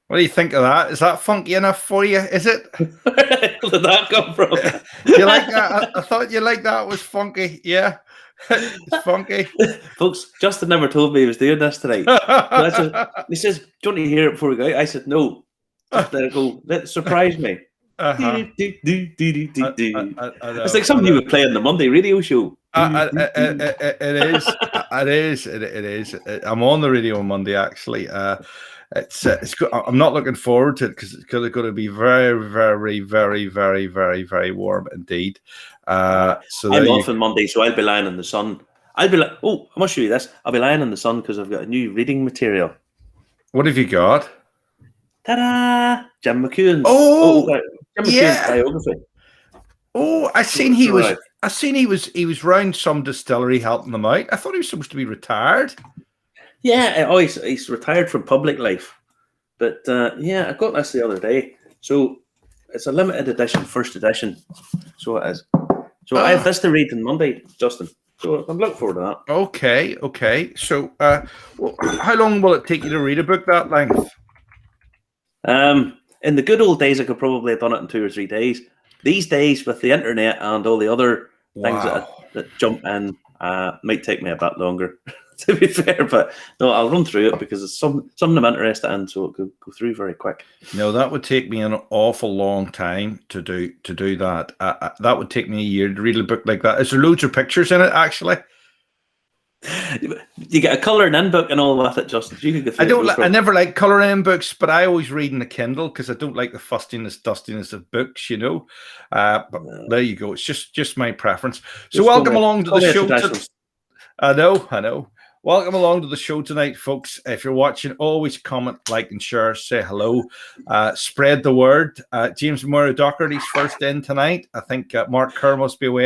What do you think of that? Is that funky enough for you? Is it? Where did that come from? Do you like that? I thought you liked that. It was funky. Yeah, it's funky. Folks, Justin never told me he was doing this tonight. He says, "Do you want to hear it before we go?" I said, "No, just let it go. Let it surprise me." Uh-huh. It's like something you would play on the Monday radio show. It is. I'm on the radio on Monday, actually. It's good. I'm not looking forward to it because it's going to be very, very, very, very, very, very warm indeed. So I'm off on Monday, so I'll be lying in the sun. I'll be like, I must show you this. I'll be lying in the sun because I've got a new reading material. What have you got? Ta-da! Jim McEwan's. Jim McEwan's biography. Oh, I seen he was round some distillery helping them out. I thought he was supposed to be retired. Yeah, he's retired from public life. But I got this the other day. So it's a limited edition, first edition. So it is. So I have this to read on Monday, Justin. So I'm looking forward to that. Okay. So how long will it take you to read a book that length? In the good old days, I could probably have done it in 2 or 3 days. These days, with the internet and all the other things that jump in, might take me a bit longer, to be fair. But no, I'll run through it because it's something I'm interested in, so it could go through very quick. No, that would take me an awful long time to do that. That would take me a year to read a book like that. Is there loads of pictures in it, actually? You get a colouring in book and all with it, Justin. You could go through I never like colouring in books, but I always read in the Kindle because I don't like the fustiness, dustiness of books, But there you go. It's just my preference. So welcome along to the show. I know. Welcome along to the show tonight, folks. If you're watching, always comment, like, and share. Say hello. Spread the word. James Moira Docherty's first in tonight. I think Mark Kerr must be away.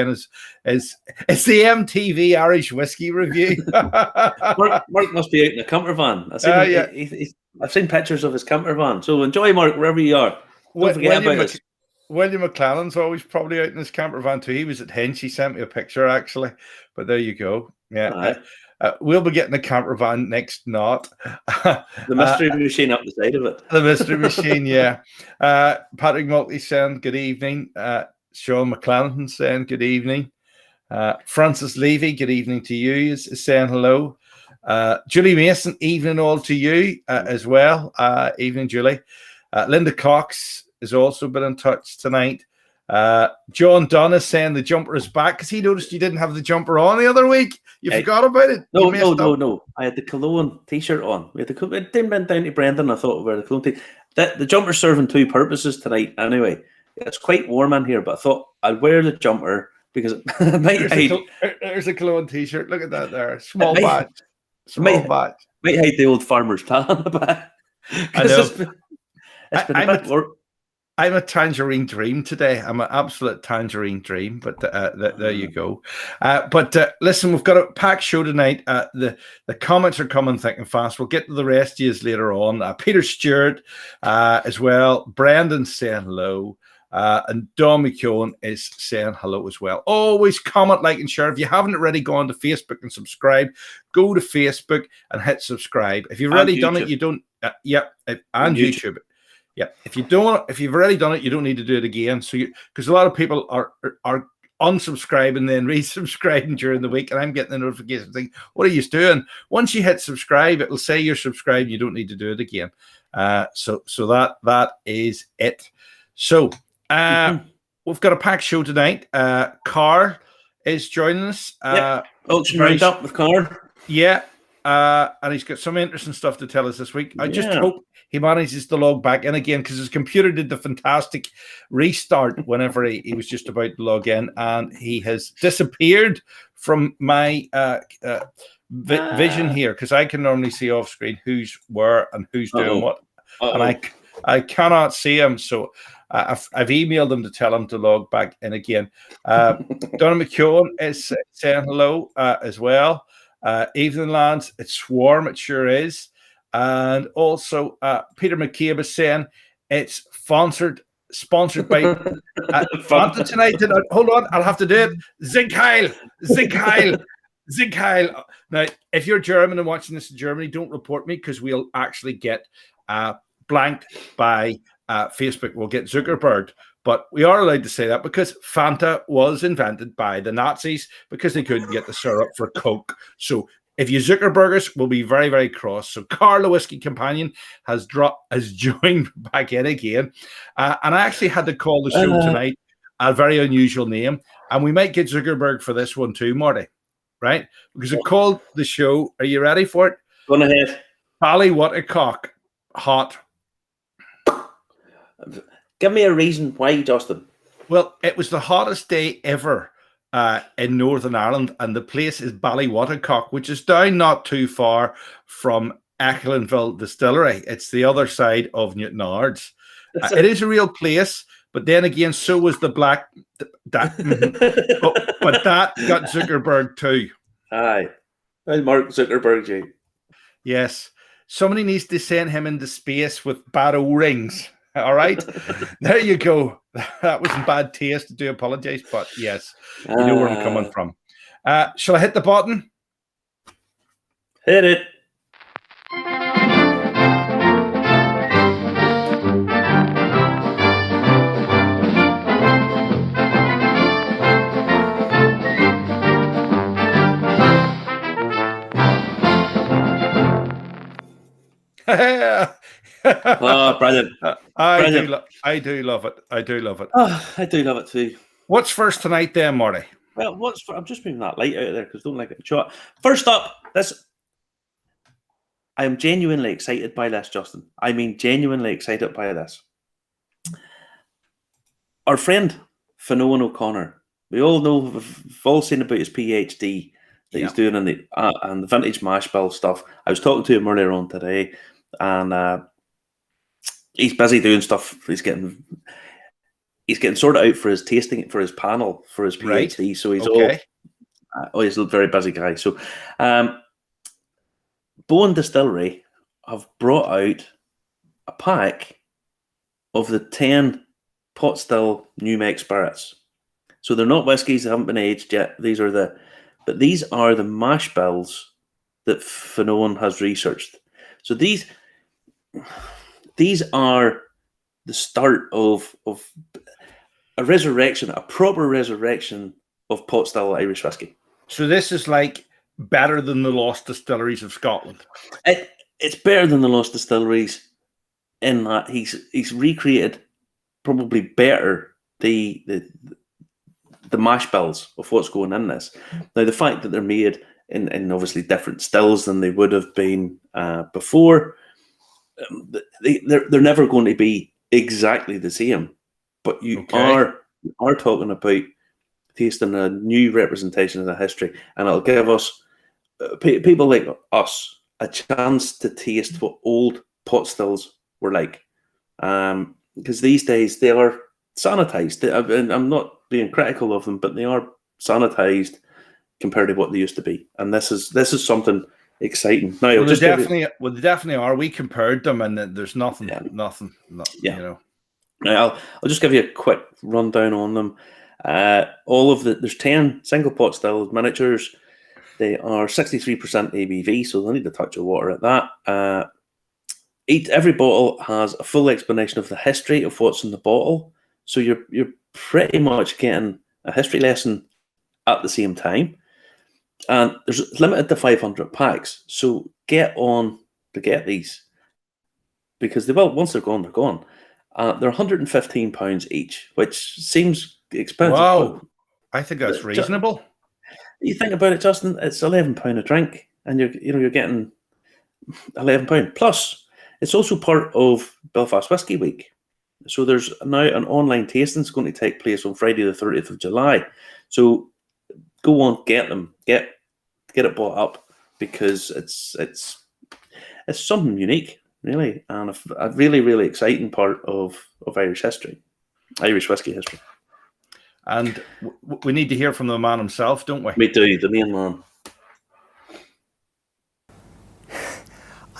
It's the MTV Irish Whiskey Review. Mark must be out in a camper van. I've seen pictures of his camper van. So enjoy, Mark, wherever you are. Don't forget about us. William McLellan's always probably out in his camper van too. He was at Hinch. He sent me a picture, actually. But there you go. Yeah. We'll be getting a camper van next knot. The mystery machine up the side of it. The mystery machine, yeah. Patrick Mulkey saying good evening. Sean McClellan saying good evening. Francis Levy, good evening to you, is saying hello. Julie Mason, evening all to you as well. Evening, Julie. Linda Cox has also been in touch tonight. John Dunn is saying the jumper is back because he noticed you didn't have the jumper on the other week. You forgot about it. No. I had the Cologne t-shirt on. It didn't bend down to Brendan. I thought we were the Cologne t-shirt. The jumper's serving 2 purposes tonight anyway. It's quite warm in here, but I thought I'd wear the jumper because it might there's a Cologne t-shirt. Look at that there. Small badge. Might hide the old farmer's tan on the back. I know. It's been a bit work. I'm a tangerine dream today. I'm an absolute tangerine dream, but there you go. But listen, we've got a packed show tonight. The comments are coming thick and fast. We'll get to the rest of you later on. Peter Stewart as well. Brendan's saying hello. And Don McKeown is saying hello as well. Always comment, like, and share. If you haven't already gone to Facebook and subscribe, go to Facebook and hit subscribe. If you've already done it, you don't. And YouTube. Yeah, if you've already done it, you don't need to do it again. So because a lot of people are unsubscribing then resubscribing during the week, and I'm getting the notification saying, "What are you doing?" Once you hit subscribe, it will say you're subscribed. You don't need to do it again. So that is it. So we've got a packed show tonight. Carr is joining us. Auction roundup with Carr. Yeah, and he's got some interesting stuff to tell us this week. I just hope he manages to log back in again because his computer did the fantastic restart whenever he was just about to log in, and he has disappeared from my vision here because I can normally see off screen who's where and who's doing what, and I cannot see him. So I've emailed him to tell him to log back in again. Donna McKeown is saying hello as well. Evening, lads. It's warm. It sure is. And also, Peter McCabe is saying it's sponsored by Fanta tonight. Hold on, I'll have to do it. Zig Heil. Now, if you're German and watching this in Germany, don't report me because we'll actually get blanked by Facebook. We'll get Zuckerberg. But we are allowed to say that because Fanta was invented by the Nazis because they couldn't get the syrup for Coke. So if you Zuckerbergers, will be very, very cross. So Carl, the Whiskey Companion, has joined back in again. And I actually had to call the show tonight a very unusual name. And we might get Zuckerberg for this one too, Marty. Right? Because I called the show, are you ready for it? Go on ahead. Ballywatticock Hot. Give me a reason why, Justin. Well, it was the hottest day ever in Northern Ireland, and the place is Ballywatticock, which is down not too far from Ecklandville Distillery. It's the other side of Newtownards. It is a real place, but then again, so was the black. But that got Zuckerberg too. Aye. Mark Zuckerberg, Jay. Yes. Somebody needs to send him into space with bad O-rings. All right. There you go. That was in bad taste. I do apologize, but yes, you know where I'm coming from. Shall I hit the button? Hit it. Oh, brilliant. I do love it. I do love it. Oh, I do love it too. What's first tonight then, Marty? Well, I'm just moving that light out of there because I don't like it shot. First up, I am genuinely excited by this, Justin. I mean, genuinely excited by this. Our friend, Finoan O'Connor, we all know, we've all seen about his PhD that he's doing in the vintage mash bill stuff. I was talking to him earlier on today, and he's busy doing stuff. He's getting sorted out for his tasting, for his panel, for his PhD. Right. So he's he's a very busy guy. So Bowen Distillery have brought out a pack of the 10 pot still new make spirits. So they're not whiskies, they haven't been aged yet. These are the mash bills that Finoan has researched. So these are the start of a resurrection, a proper resurrection of pot still Irish whiskey. So this is like better than the Lost Distilleries of Scotland. It's better than the Lost Distilleries in that he's recreated probably better the mash bills of what's going in this. Now the fact that they're made in obviously different stills than they would have been before, they're never going to be exactly the same. But you are talking about tasting a new representation of the history, and it'll give us people like us a chance to taste what old pot stills were like. Because these days they are sanitized. I'm not being critical of them, but they are sanitized compared to what they used to be. And this is something exciting. Now, they definitely are. We compared them, and there's nothing. You know. Now, I'll just give you a quick rundown on them. There's 10 single pot still miniatures. They are 63% ABV, so they'll need a touch of water at that. Every bottle has a full explanation of the history of what's in the bottle, so you're pretty much getting a history lesson at the same time. And there's limited to 500 packs, so get on to get these, because once they're gone, they're gone. They're £115 each, which seems expensive. Wow, I think that's reasonable. You think about it, Justin. It's £11 a drink, and you're getting £11 plus. It's also part of Belfast Whisky Week, so there's now an online tasting that's going to take place on Friday the 30th of July. So go on, get them, get it bought up, because it's something unique, really, and a really, really exciting part of Irish history, Irish whiskey history. And we need to hear from the man himself, don't we? We do, the main man.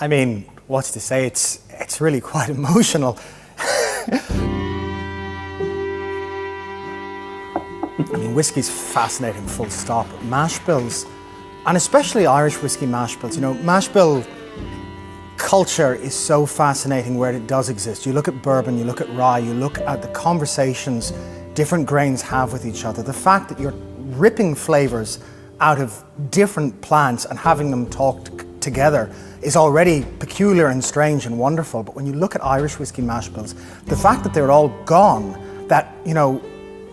I mean, what's to say? It's really quite emotional. I mean, whiskey's fascinating, full stop. Mash bills, and especially Irish whiskey mash bills. You know, mash bill culture is so fascinating where it does exist. You look at bourbon, you look at rye, you look at the conversations different grains have with each other. The fact that you're ripping flavors out of different plants and having them talk together is already peculiar and strange and wonderful. But when you look at Irish whiskey mash bills, the fact that they're all gone, that, you know,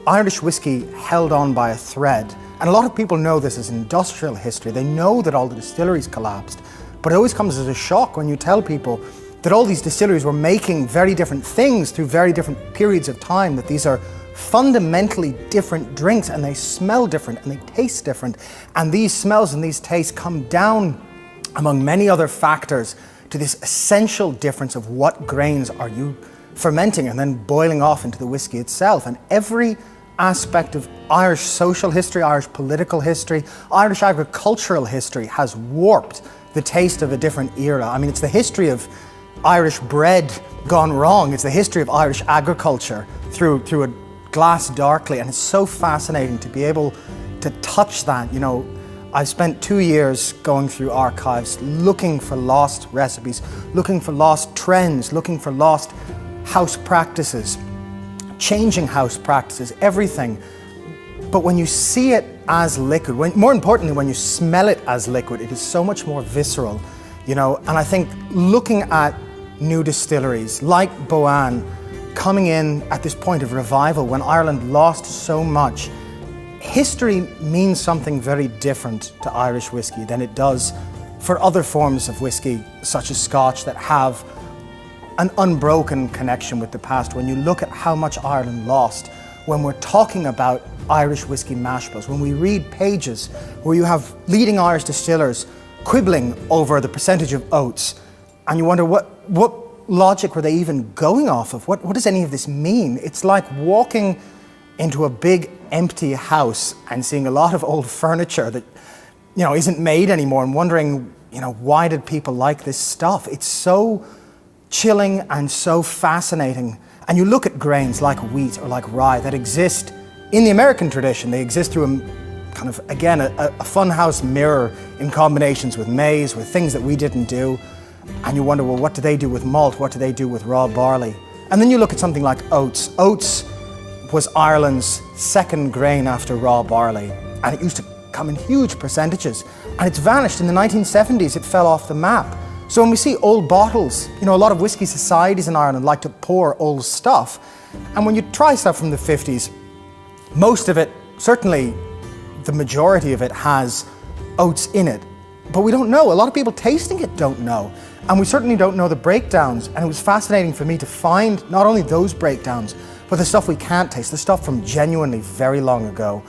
Irish whiskey held on by a thread. And a lot of people know this as industrial history. They know that all the distilleries collapsed. But it always comes as a shock when you tell people that all these distilleries were making very different things through very different periods of time, that these are fundamentally different drinks and they smell different and they taste different. And these smells and these tastes come down, among many other factors, to this essential difference of what grains are you fermenting and then boiling off into the whiskey itself. And every aspect of Irish social history, Irish political history, Irish agricultural history has warped the taste of a different era. I mean, it's the history of Irish bread gone wrong. It's the history of Irish agriculture through a glass darkly, and it's so fascinating to be able to touch that. You know, I spent 2 years going through archives looking for lost recipes, looking for lost trends, looking for lost house practices, changing house practices, everything. But when you see it as liquid, more importantly, when you smell it as liquid, it is so much more visceral, you know. And I think looking at new distilleries like Boann coming in at this point of revival when Ireland lost so much, history means something very different to Irish whiskey than it does for other forms of whiskey, such as Scotch, that have an unbroken connection with the past. When you look at how much Ireland lost, when we're talking about Irish whiskey mash bills, when we read pages where you have leading Irish distillers quibbling over the percentage of oats, and you wonder what logic were they even going off of? What does any of this mean? It's like walking into a big empty house and seeing a lot of old furniture that, you know, isn't made anymore, and wondering, you know, why did people like this stuff? It's so chilling and so fascinating. And you look at grains like wheat or like rye that exist in the American tradition. They exist through a kind of, again, a funhouse mirror in combinations with maize, with things that we didn't do. And you wonder, well, what do they do with malt? What do they do with raw barley? And then you look at something like oats. Oats was Ireland's second grain after raw barley, and it used to come in huge percentages. And it's vanished. In the 1970s, it fell off the map. So when we see old bottles, you know, a lot of whiskey societies in Ireland like to pour old stuff. And when you try stuff from the 50s, most of it, certainly the majority of it, has oats in it. But we don't know. A lot of people tasting it don't know. And we certainly don't know the breakdowns. And it was fascinating for me to find not only those breakdowns, but the stuff we can't taste, the stuff from genuinely very long ago.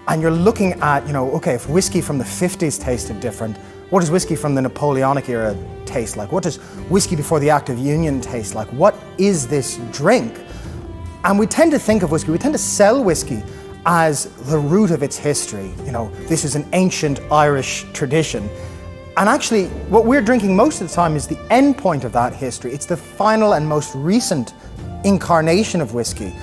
And you're looking at, you know, okay, if whiskey from the 50s tasted different, what does whiskey from the Napoleonic era taste like? What does whiskey before the Act of Union taste like? What is this drink? And we tend to think of whiskey, we tend to sell whiskey as the root of its history. You know, this is an ancient Irish tradition. And actually, what we're drinking most of the time is the end point of that history. It's the final and most recent incarnation of whiskey.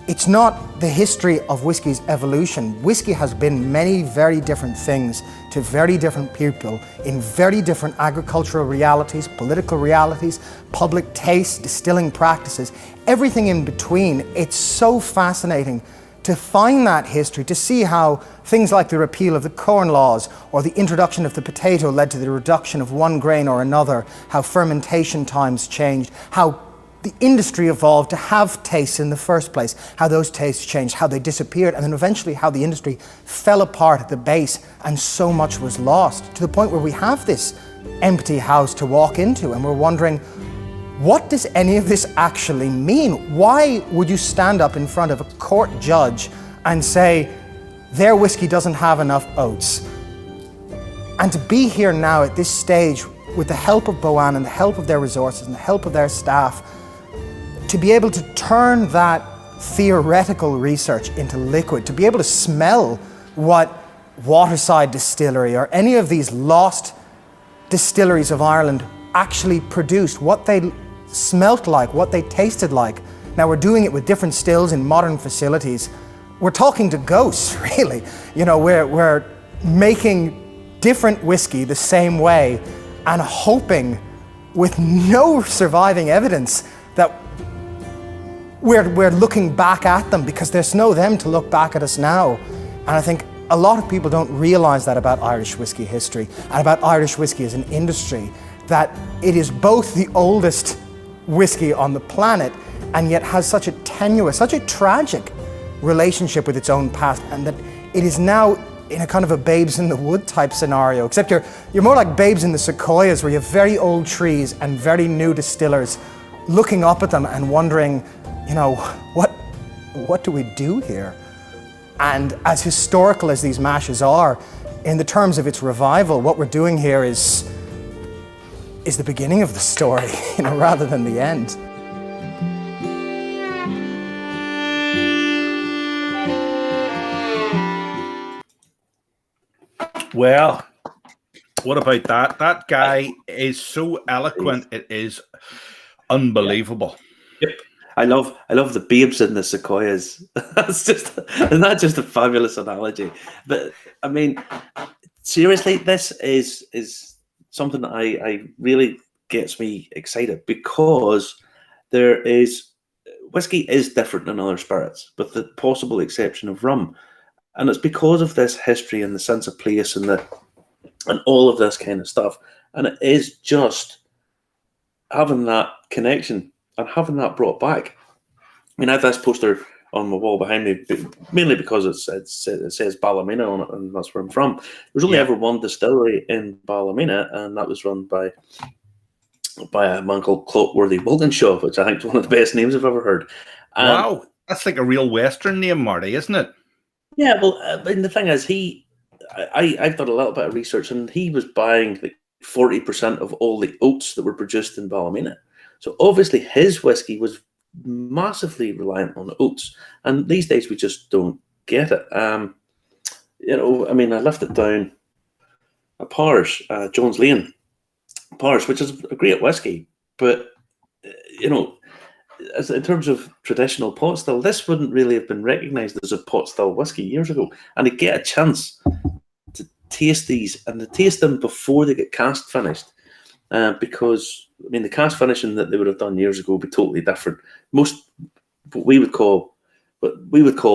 It's not the history of whiskey's evolution. Whiskey has been many very different things to very different people in very different agricultural realities, political realities, public taste, distilling practices, everything in between. It's so fascinating to find that history, to see how things like the repeal of the corn laws or the introduction of the potato led to the reduction of one grain or another, how fermentation times changed, how the industry evolved to have tastes in the first place, how those tastes changed, how they disappeared, and then eventually how the industry fell apart at the base and so much was lost, to the point where we have this empty house to walk into and we're wondering, what does any of this actually mean? Why would you stand up in front of a court judge and say, their whiskey doesn't have enough oats? And to be here now at this stage with the help of Boann and the help of their resources and the help of their staff, to be able to turn that theoretical research into liquid, to be able to smell what Waterside Distillery or any of these lost distilleries of Ireland actually produced, what they smelt like, what they tasted like. Now we're doing it with different stills in modern facilities. We're talking to ghosts, really. You know, we're making different whiskey the same way and hoping with no surviving evidence that we're looking back at them, because there's no them to look back at us now. And I think a lot of people don't realise that about Irish whiskey history and about Irish whiskey as an industry, that it is both the oldest whiskey on the planet and yet has such a tenuous, such a tragic relationship with its own past, and that it is now in a kind of a Babes in the Wood type scenario, except you're more like Babes in the Sequoias, where you have very old trees and very new distillers looking up at them and wondering, you know, what do we do here? And as historical as these mashes are, in the terms of its revival, what we're doing here is the beginning of the story, you know, rather than the end. Well, what about that? That guy is so eloquent. It is unbelievable. Yep. I love the babes in the sequoias. Isn't that just a fabulous analogy? But I mean, seriously, this is something that I really gets me excited, because whiskey is different than other spirits, with the possible exception of rum. And it's because of this history and the sense of place and all of this kind of stuff. And it is just having that connection and having that brought back. I mean, I have this poster on my wall behind me, mainly because it says Ballymena on it, and that's where I'm from. There's only ever one distillery in Ballymena, and that was run by a man called Clockworthy Walkinshaw, which I think is one of the best names I've ever heard. Wow, that's like a real Western name, Marty, isn't it? Yeah, well, I mean, the thing is, I've done a little bit of research, and he was buying like 40% of all the oats that were produced in Ballymena. So obviously his whiskey was massively reliant on oats, and these days we just don't get it. You know, I mean, I left it down a Powers, Jones Lane Powers, which is a great whiskey, but you know, as in terms of traditional pot still, this wouldn't really have been recognised as a pot still whiskey years ago. And to get a chance to taste these and to taste them before they get cast finished, because I mean, the cast finishing that they would have done years ago would be totally different. Most what we would call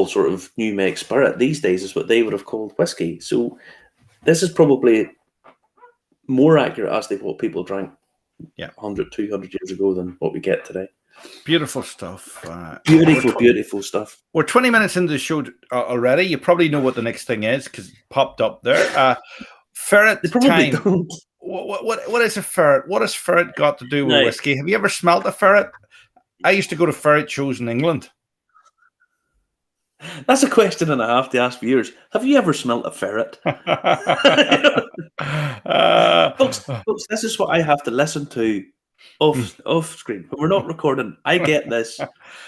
sort of new make spirit these days is what they would have called whiskey. So this is probably more accurate as to what people drank 100, 200 years ago than what we get today. Beautiful stuff. Beautiful stuff. We're 20 minutes into the show already. You probably know what the next thing is because it popped up there. Ferret time. Don't. What is a ferret? What has ferret got to do with whiskey? Have you ever smelt a ferret? I used to go to ferret shows in England. That's a question and a half to ask viewers. Have you ever smelt a ferret? Folks, this is what I have to listen to off screen. When we're not recording, I get this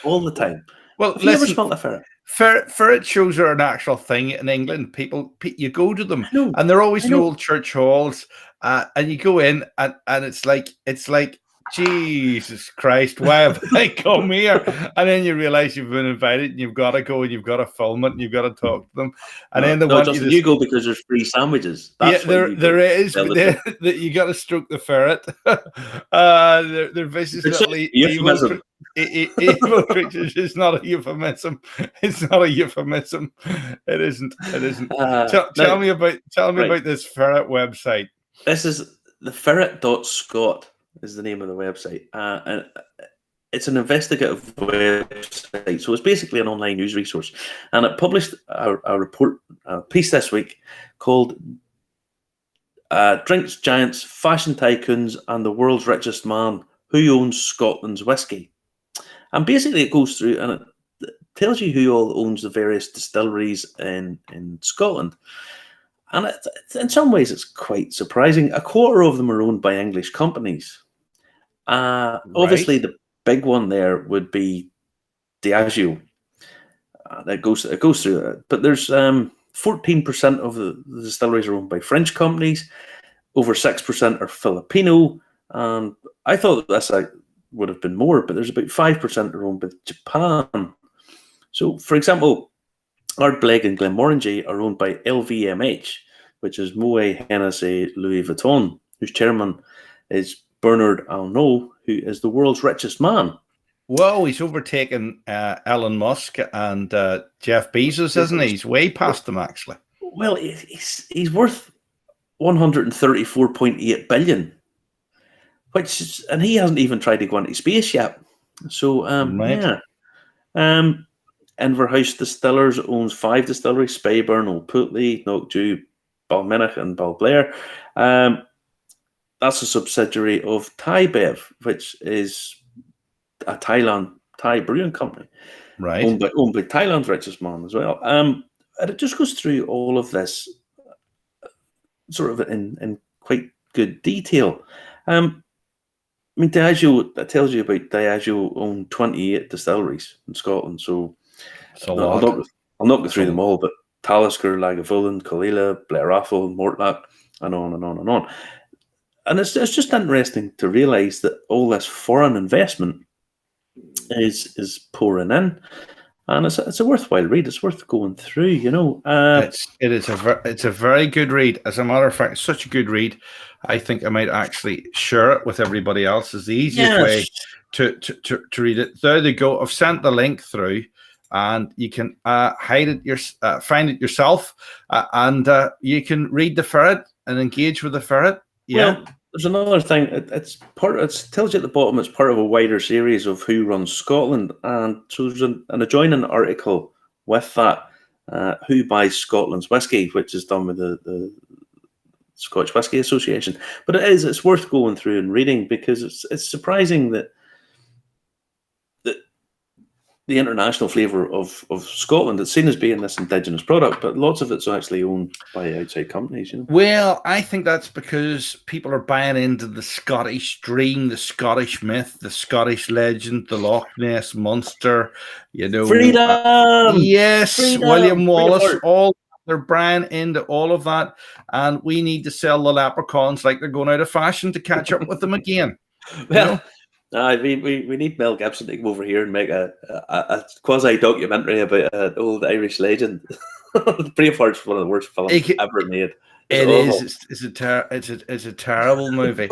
all the time. Well, have you ever smelt a ferret? Ferret shows are an actual thing in England. People, you go to them, and they're always in old church halls, and you go in, and it's like Jesus Christ, why have I come here? And then you realize you've been invited, and you've got to go, and you've got to film it, and you've got to talk to them. And then you go because there's free sandwiches. That's there is. You got to stroke the ferret. They're vicious little evil creatures. It's not a euphemism. It's not a euphemism. It isn't. Tell me about this ferret website. This is the ferret.scot. is the name of the website. And it's an investigative website. So it's basically an online news resource. And it published a piece this week called Drinks Giants, Fashion Tycoons, and the World's Richest Man, Who Owns Scotland's Whiskey? And basically it goes through and it tells you who all owns the various distilleries in Scotland. And in some ways it's quite surprising. A quarter of them are owned by English companies. Obviously, the big one there would be Diageo. It goes through that. But there's 14% of the distilleries are owned by French companies. Over 6% are Filipino. And I thought this would have been more, but there's about 5% are owned by Japan. So, for example, Ardbeg and Glenmorangie are owned by LVMH, which is Moet Hennessy Louis Vuitton, whose chairman is Bernard Arnault, who is the world's richest man. Whoa, he's overtaken Elon Musk and Jeff Bezos, isn't he? He's way past them, actually. Well, he's worth 134.8 billion, and he hasn't even tried to go into space yet. So, Right. yeah. Inverhouse Distillers owns 5 distilleries: Speyburn, Old Putley, Knockdew, Balminic, and Balblair. That's a subsidiary of Thai Bev, which is a Thai brewing company, Right. owned by Thailand's richest man as well. And it just goes through all of this sort of in quite good detail. I mean, Diageo, that tells you about Diageo own 28 distilleries in Scotland. So It's a lot. I'll not go through them all, but Talisker, Lagavulin, Colilla, Blair Raffle, Mortlach, and on and on and on. And it's just interesting to realise that all this foreign investment is pouring in, and it's a worthwhile read. It's worth going through, you know. It's a very good read. As a matter of fact, it's such a good read. I think I might actually share it with everybody else. It's the easiest way to read it. There they go. I've sent the link through, and you can find it yourself, and you can read the ferret and engage with the ferret. Yeah. Well, there's another thing. It tells you at the bottom. It's part of a wider series of Who Runs Scotland, and so there's an adjoining article with that. Who buys Scotland's whiskey, which is done with the Scotch Whisky Association. But it's worth going through and reading, because it's surprising that the international flavour of Scotland, it's seen as being this indigenous product, but lots of it's actually owned by outside companies, you know. Well, I think that's because people are buying into the Scottish dream, the Scottish myth, the Scottish legend, the Loch Ness Monster, you know. Freedom! Yes, Freedom! William Wallace, Freedom! they're buying into all of that, and we need to sell the leprechauns like they're going out of fashion to catch up with them again. Well, we need Mel Gibson to come over here and make a quasi-documentary about an old Irish legend. Braveheart's one of the worst films ever made. It's a terrible movie.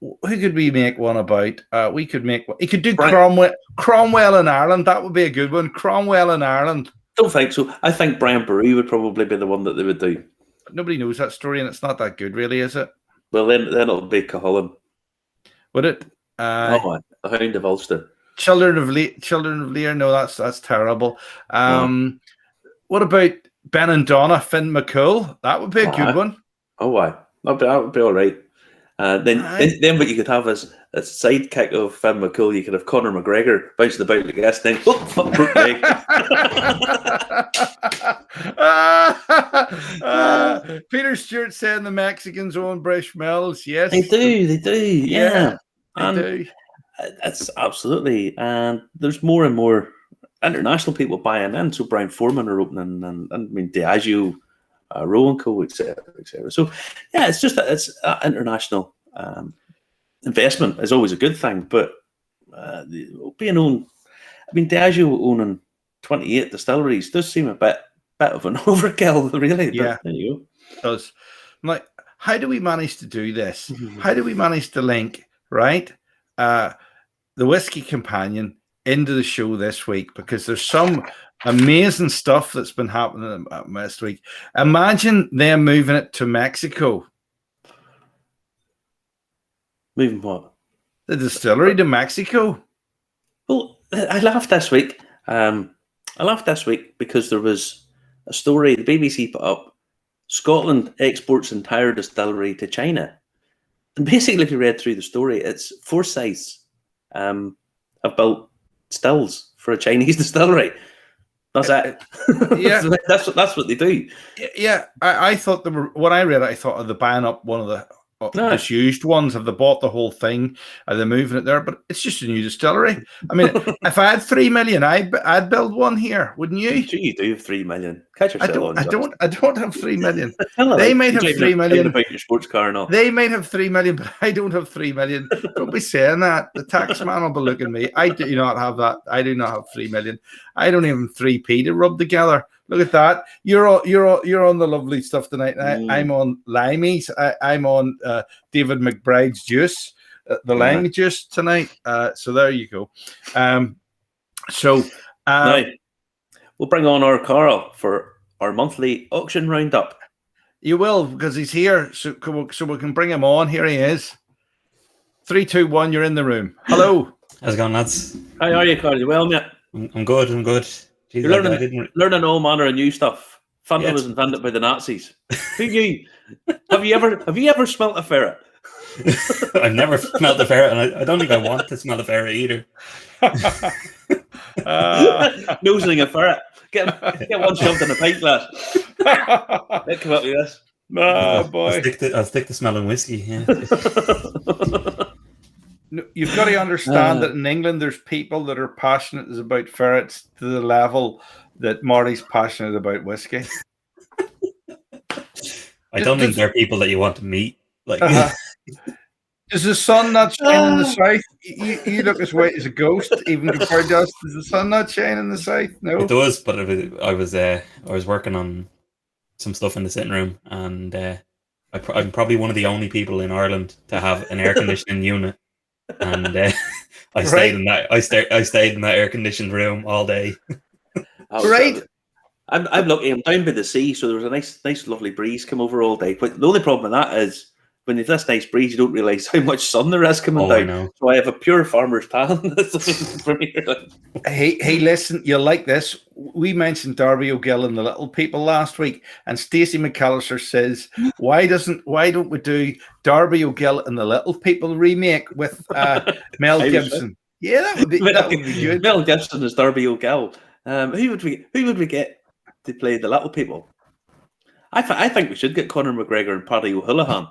Who could we make one about? We could make one. He could do Cromwell in Ireland. That would be a good one. Cromwell in Ireland. Don't think so. I think Brian Boru would probably be the one that they would do. But nobody knows that story, and it's not that good, really, is it? Well, then it'll be Cahullin. Would it? The Hound of Ulster. Children of Lear. No, that's terrible. What about Ben and Donna, Finn McCool? That would be a good one. Oh, why? That would be all right. Then what you could have is a sidekick of Finn McCool. You could have Conor McGregor bouncing about like this thing. Broke leg. Peter Stewart saying the Mexicans own British Mills. Yes, they do. Yeah. They do. It's absolutely, and there's more and more international people buying in. So Brian Foreman are opening, and I mean Diageo, Rowan Co, etc. So yeah, it's just that it's international investment is always a good thing, but being owned, I mean Diageo owning 28 distilleries does seem a bit of an overkill, really. Yeah, there you go. It does. I'm like, how do we manage to do this? How do we manage to link the Whiskey Companion into the show this week? Because there's some amazing stuff that's been happening this week. Imagine them moving it to Mexico. Moving what? The distillery to Mexico. Well, I laughed this week. Because there was a story the BBC put up. Scotland exports entire distillery to China. And basically, if you read through the story, it's Forsyths have built stills for a Chinese distillery. That's it. Yeah, that's what they do. Yeah, I thought when I read it, I thought of the buying up one of the disused ones. Have they bought the whole thing? Are they moving it there? But it's just a new distillery. I mean, if I had 3 million, I'd build one here, wouldn't you? You do have 3 million. Catch yourself. I don't have 3 million. They might have 3 million. About your sports car and all. They might have 3 million, but I don't have 3 million. Don't be saying that. The tax man will be looking at me. I do not have that. I do not have 3 million. I don't even have 3p to rub together. Look at that. You're on the lovely stuff tonight. I'm on Limeys. I'm on David McBride's juice. the languages tonight. So there you go. Now we'll bring on our Carl for our monthly auction roundup. You will, because he's here, so we can bring him on. Here he is. 3, 2, 1. You're in the room. Hello. How's it going, lads? How are you, Carl? You well, mate? I'm good. Jeez, you're learning all manner of new stuff. Fanta was invented by the Nazis. Who knew? Have you ever smelt a ferret? I've never smelled a ferret, and I don't think I want to smell a ferret either. Nosing a ferret. Get one shoved in a pint glass. Let's come up with this. Oh boy! I'll stick to smelling whiskey. Yeah. You've got to understand that in England, there's people that are passionate about ferrets to the level that Marty's passionate about whiskey. I don't think they're people that you want to meet. Like, does the sun not shine in the south? You look as white as a ghost, even compared to us. Does the sun not shine in the south? No, it does. But I was working on some stuff in the sitting room, and I'm probably one of the only people in Ireland to have an air conditioning unit, and I stayed in that. I stayed in that air conditioned room all day. Right. I'm lucky. I'm down by the sea, so there was a nice, lovely breeze come over all day. But the only problem with that is when you've this nice breeze, you don't realise how much sun there is coming down. I know. So I have a pure farmer's tan. Hey, listen, you'll like this. We mentioned Darby O'Gill and the Little People last week, and Stacey McAllister says, why don't we do Darby O'Gill and the Little People remake with Mel Gibson? Yeah, that would be good. Mel Gibson is Darby O'Gill. Who would we get to play the Little People? I think we should get Conor McGregor and Paddy O'Houlihan.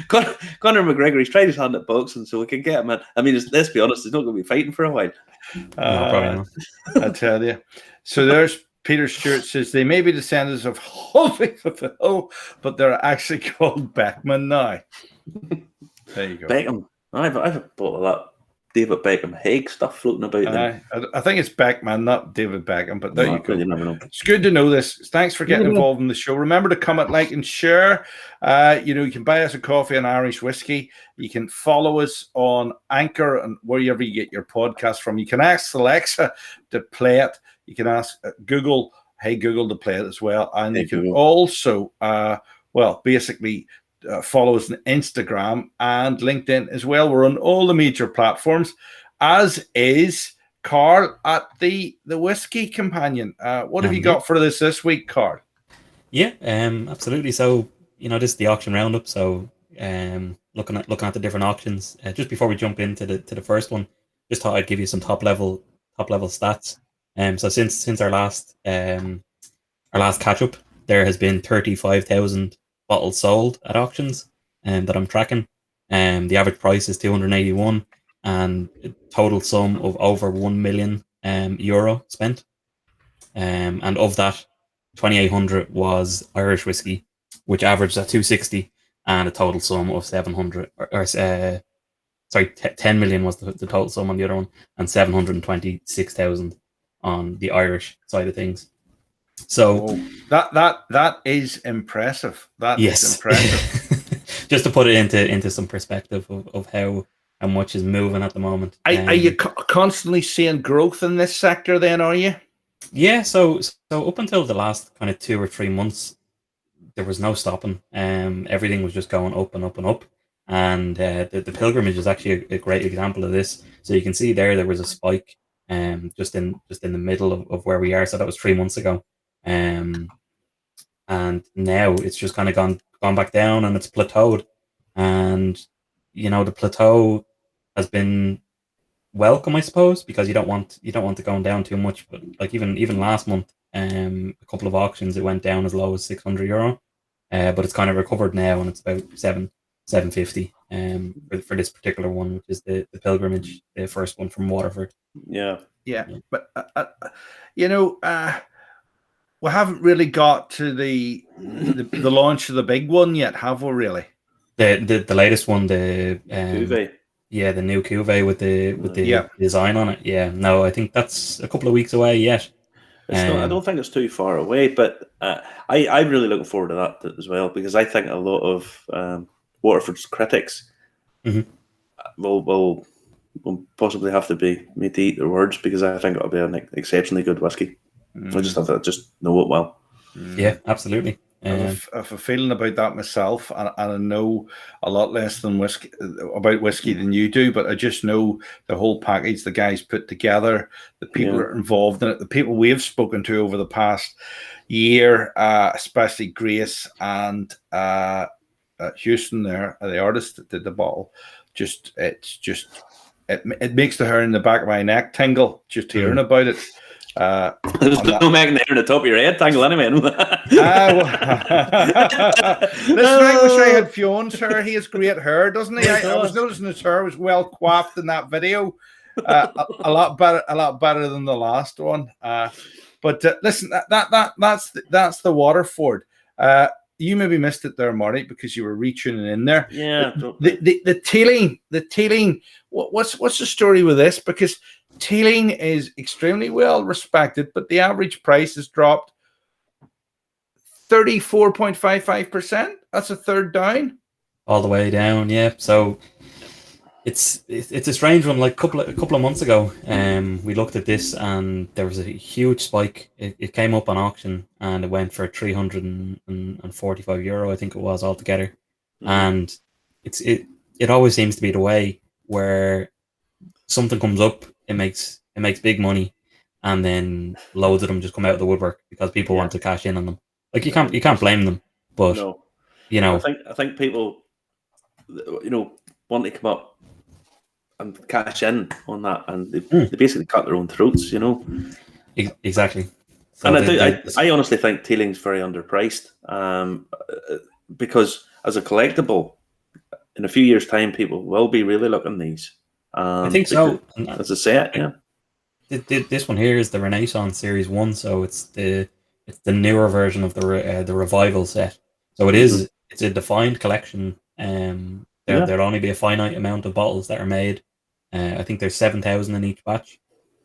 Conor McGregor, he's tried his hand at boxing, so we can get him in. I mean, let's be honest, he's not going to be fighting for a while. No, I tell you. So there's Peter Stewart says they may be descendants of Hulvey of the Hill, but they're actually called Beckman now. There you go. Beckham. I've bought a lot. David Beckham Hague stuff floating about there. I think it's Beckman, not David Beckham, but there you go. You never know. It's good to know this. Thanks for getting involved in the show. Remember to comment, like, and share. You can buy us a coffee and Irish whiskey. You can follow us on Anchor and wherever you get your podcast from. You can ask Alexa to play it. You can ask Google, hey Google, to play it as well. And you can also, basically follow us on Instagram and LinkedIn as well. We're on all the major platforms, as is Carl at the Whiskey Companion. What have you got for this week, Carl? Yeah, absolutely. So this is the auction roundup. So looking at the different auctions. Just before we jump into the first one, just thought I'd give you some top level stats. So since our last catch up, there has been 35,000 bottles sold at auctions that I'm tracking. The average price is 281 and a total sum of over 1 million euro spent. And of that, 2,800 was Irish whiskey, which averaged at 260 and a total sum of 700 10 million was the total sum on the other one, and 726,000 on the Irish side of things. So that is impressive. That is impressive. Just to put it into some perspective of how much is moving at the moment. Are you constantly seeing growth in this sector then, are you? Yeah, so up until the last kind of 2 or 3 months, there was no stopping. Everything was just going up and up and up. And the pilgrimage is actually a great example of this. So you can see there was a spike just in the middle of where we are. So that was 3 months ago. And now it's just kind of gone back down and it's plateaued. And the plateau has been welcome, I suppose, because you don't want to go down too much. But like even last month, a couple of auctions, it went down as low as 600 euro. But it's kind of recovered now, and it's about 750 for this particular one, which is the pilgrimage, the first one from Waterford. Yeah. But we haven't really got to the launch of the big one yet, have we? Really, the latest one, the Cuvée. Yeah, the new Cuvée with the design on it. Yeah, no, I think that's a couple of weeks away yet. I don't think it's too far away, but I'm really looking forward to that as well, because I think a lot of Waterford's critics Mhm. will possibly have to be made to eat their words, because I think it'll be an exceptionally good whiskey. I just have to know it well. Yeah, absolutely. I have a feeling about that myself, and I know a lot less than about whiskey than you do, but I just know the whole package the guys put together, the people that are involved in it, the people we've spoken to over the past year, especially Grace and Houston there, the artist that did the bottle. It makes the hair in the back of my neck tingle just hearing about it. There's no making the hair on the top of your head tangle anyway. Listen, I wish I had Fion's hair. He has great hair, doesn't he? I was noticing his hair was well coiffed in that video. A lot better than the last one. But listen, that's the Waterford. You maybe missed it there, Marty, because you were retuning in there. Yeah. The tailing. What's the story with this? Because tailing is extremely well respected, but the average price has dropped 34.55%. That's a third down. All the way down, yeah. So it's a strange one. Like a couple of months ago, we looked at this and there was a huge spike. It came up on auction and it went for €345, I think it was altogether. Mm-hmm. And it always seems to be the way where something comes up, it makes big money, and then loads of them just come out of the woodwork because people want to cash in on them. Like you can't blame them, but I think people, want to come up and cash in on that, and they basically cut their own throats, Exactly. So and I honestly think tailing's very underpriced, because as a collectible, in a few years' time, people will be really looking these. I think so. As a set, yeah. This one here is the Renaissance Series 1, so it's the newer version of the Revival set. So it's a defined collection. There'll only be a finite amount of bottles that are made. I think there's 7,000 in each batch,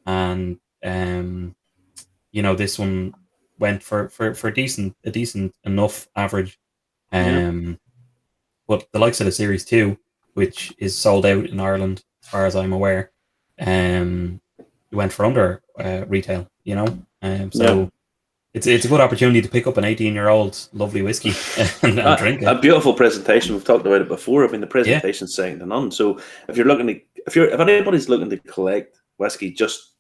and this one went for a decent enough average. But the likes of the Series 2, which is sold out in Ireland, as far as I'm aware, went for under retail. It's a good opportunity to pick up an 18-year-old lovely whiskey and drink it. A beautiful presentation. We've talked about it before. I mean, the presentation's second to none. So if anybody's looking to collect whiskey just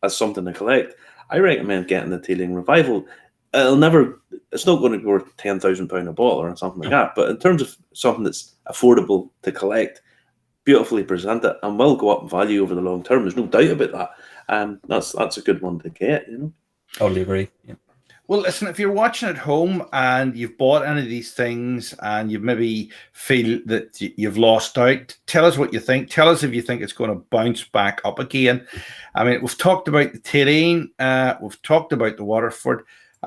as something to collect, I recommend getting the Tailing Revival. It's not going to be worth £10,000 a bottle or something like that. But in terms of something that's affordable to collect, beautifully presented, and will go up in value over the long term, there's no doubt about that. That's a good one to get. Totally agree. Yeah. Well, listen, if you're watching at home and you've bought any of these things and you maybe feel that you've lost out, tell us what you think. Tell us if you think it's going to bounce back up again. I mean, we've talked about the Tailing, we've talked about the Waterford.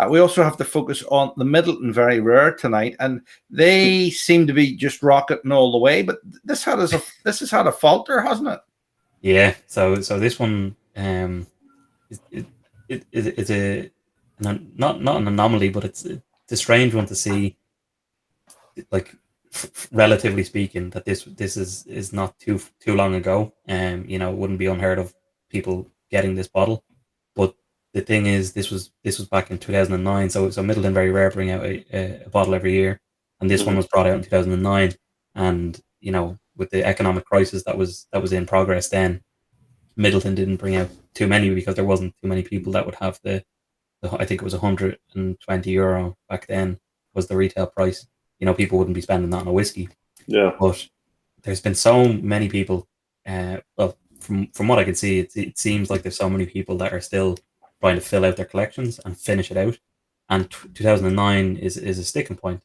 We also have to focus on the Middleton Very Rare tonight, and they seem to be just rocketing all the way. But this has had a falter, hasn't it? Yeah. So this one is a not an anomaly, but it's a strange one to see. Like relatively speaking, that this is not too long ago. It wouldn't be unheard of people getting this bottle, but the thing is, this was back in 2009. So Middleton Very Rare bring out a bottle every year, and this one was brought out in 2009. And with the economic crisis that was in progress then, Middleton didn't bring out too many because there wasn't too many people that would have the I think it was €120 back then was the retail price. People wouldn't be spending that on a whiskey. Yeah. But there's been so many people. Well, from what I can see, it seems like there's so many people that are still trying to fill out their collections and finish it out. And 2009 is a sticking point.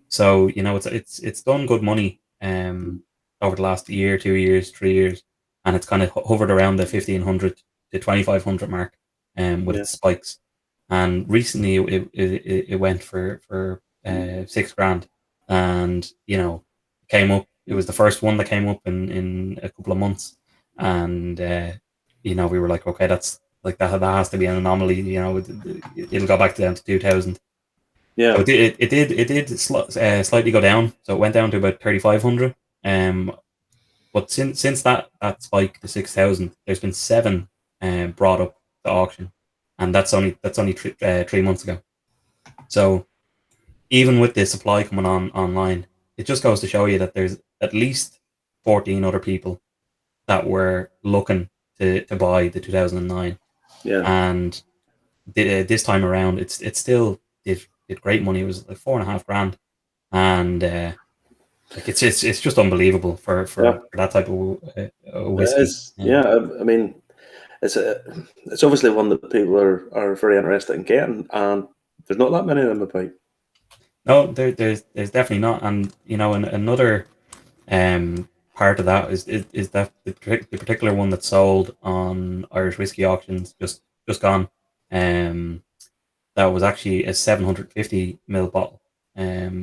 So it's done good money over the last year, 2 years, 3 years, and it's kind of hovered around the 1,500 to 2,500 mark with its spikes. And recently it went for $6,000, and came up. It was the first one that came up in a couple of months, and we were like, okay, that's like that has to be an anomaly. It'll go back down to 2,000. Yeah. So it did slightly go down. So it went down to about 3,500. But since that spike to 6,000, there's been 7 brought up to auction, and that's only 3 months ago. So even with the supply coming online, it just goes to show you that there's at least 14 other people that were looking to buy the 2009. Yeah. And this time around, it's still did great money. It was like $4,500, and like it's just unbelievable for that type of whiskey. I mean, it's obviously one that people are very interested in getting, and there's not that many of them about. No, there's definitely not, and another part of that is that the particular one that sold on Irish whiskey auctions just gone. That was actually a 750 ml bottle.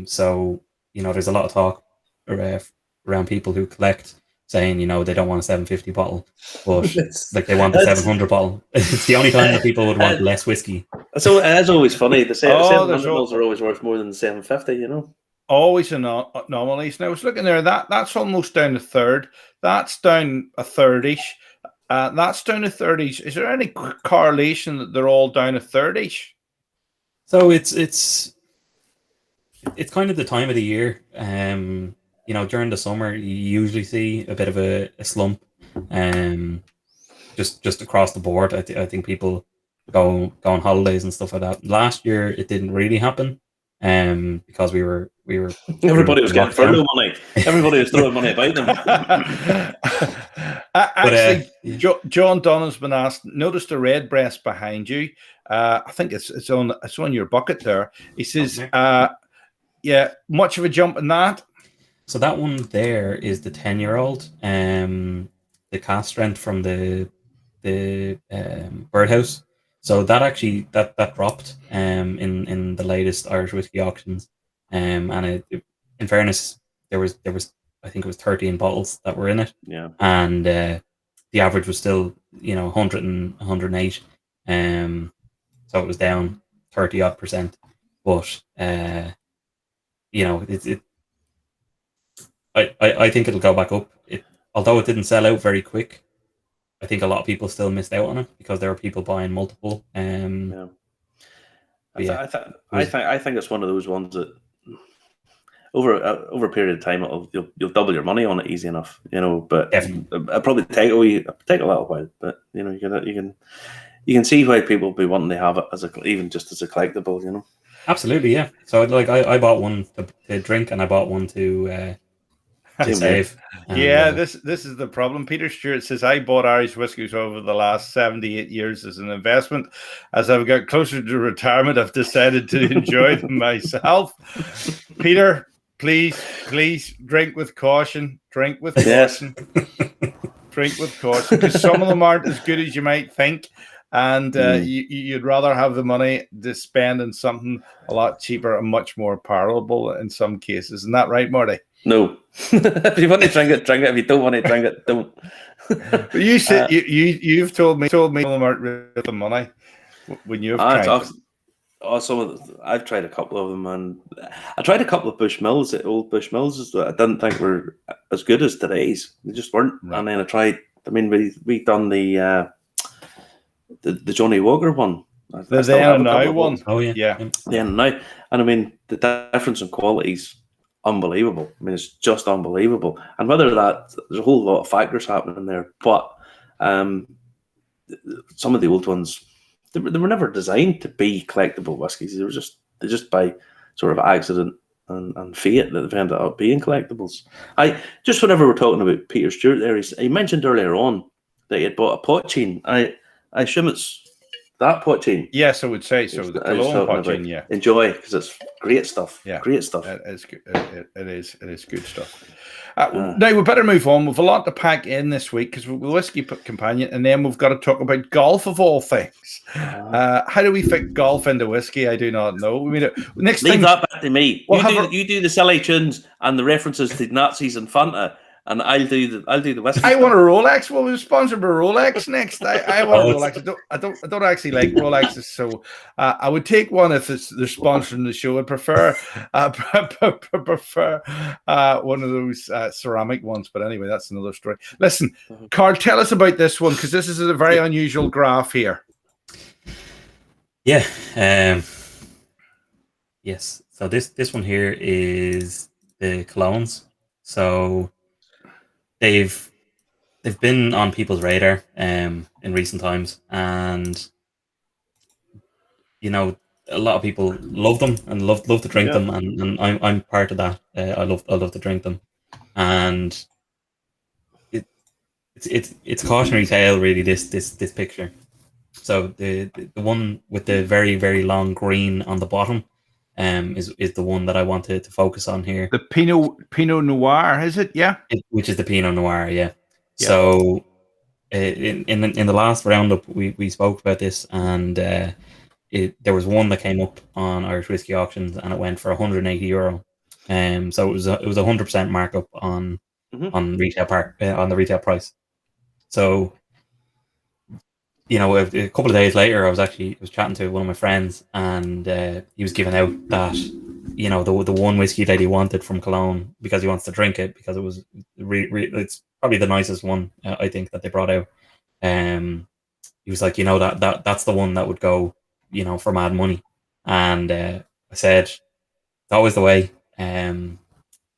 So there's a lot of talk around people who collect saying they don't want a 750 bottle, but like they want the 700 bottle. It's the only time that people would want less whiskey. So it's always funny. The 700 bottles are always worth more than the 750. Always anomalies. Now I was looking there. That's almost down a third. That's down a third-ish. That's down a third-ish. Is there any correlation that they're all down a third-ish? So it's kind of the time of the year. During the summer, you usually see a bit of a slump. Just across the board. I think people go on holidays and stuff like that. Last year, it didn't really happen. Because we were everybody was getting furlough money. Everybody was throwing money about them. Actually, John Donna's been asked. Notice the red breast behind you. I think it's on your bucket there. He says, much of a jump in that. So that one there is the 10-year-old. The cask strength from the Birdhouse. So that actually that dropped in the latest Irish whiskey auctions, and in fairness, there was I think it was 13 bottles that were in it, and the average was still 100 and 108, so it was down 30-odd%, but I think it'll go back up. Although it didn't sell out very quick, I think a lot of people still missed out on it because there were people buying multiple. I think it's one of those ones that over a period of time you'll double your money on it easy enough, But it'll probably take a little while. But you can see why people would be wanting to have it even just as a collectible, Absolutely, yeah. So like I bought one to drink and I bought one to save. This is the problem. Peter Stewart says, I bought Irish whiskies over the last 78 years as an investment. As I've got closer to retirement, I've decided to enjoy them myself. Peter, please drink with caution. Drink with caution. Drink with caution, because some of them aren't as good as you might think. And you'd rather have the money to spend on something a lot cheaper and much more palatable in some cases. Isn't that right, Marty? No. If you want to drink it, drink it. If you don't want to drink it, don't. But you said you've told me them aren't worth the money when you've tried them. I've tried a couple of them, and I tried a couple of Bushmills, old Bushmills that I didn't think were as good as today's. They just weren't. Right. And then I tried. I mean, we done the Johnny Walker one. The Then and Now one. Oh yeah. Then and Now, and I mean the difference in qualities. Unbelievable. I mean, it's just unbelievable. And whether there's a whole lot of factors happening there, but some of the old ones, they were never designed to be collectible whiskies. They just by sort of accident and fate that they've ended up being collectibles. Whenever we're talking about Peter Stewart there, he mentioned earlier on that he had bought a pot chain. I assume it's that pot chain. Yes, I would say so. The Cologne pot chain, yeah. Enjoy, because it's great stuff. Yeah, great stuff. It's good. It is good stuff. Now we better move on. We've a lot to pack in this week because we're Whiskey Companion, and then we've got to talk about golf of all things. How do we fit golf into whiskey? I do not know. I mean, leave that back to me. You do the silly tunes and the references to Nazis and Fanta, and I'll do the whiskey. I want a Rolex. Well, we're sponsored by Rolex next. I want a Rolex. I don't actually like Rolexes, so I would take one if they're sponsoring the show. I'd prefer one of those ceramic ones. But anyway, that's another story. Listen, Carl, tell us about this one, because this is a very unusual graph here. Yeah. Yes. So this one here is the colognes. So they've been on people's radar in recent times, and a lot of people love them and love to drink them, and I'm part of that. I love to drink them, and it's a cautionary tale, really. This picture. So the one with the very, very long green on the bottom is the one that I wanted to focus on here. The Pinot Noir, is it? Yeah. Which is the Pinot Noir, yeah. So in the last roundup, we spoke about this, and there was one that came up on Irish Whiskey Auctions, and it went for €180. So it was a 100% markup on retail on the retail price. So a couple of days later, I was chatting to one of my friends, and he was giving out that the one whiskey that he wanted from Cologne, because he wants to drink it, because it was it's probably the nicest one I think that they brought out. He was like, that's the one that would go, for mad money. And I said, it's always the way.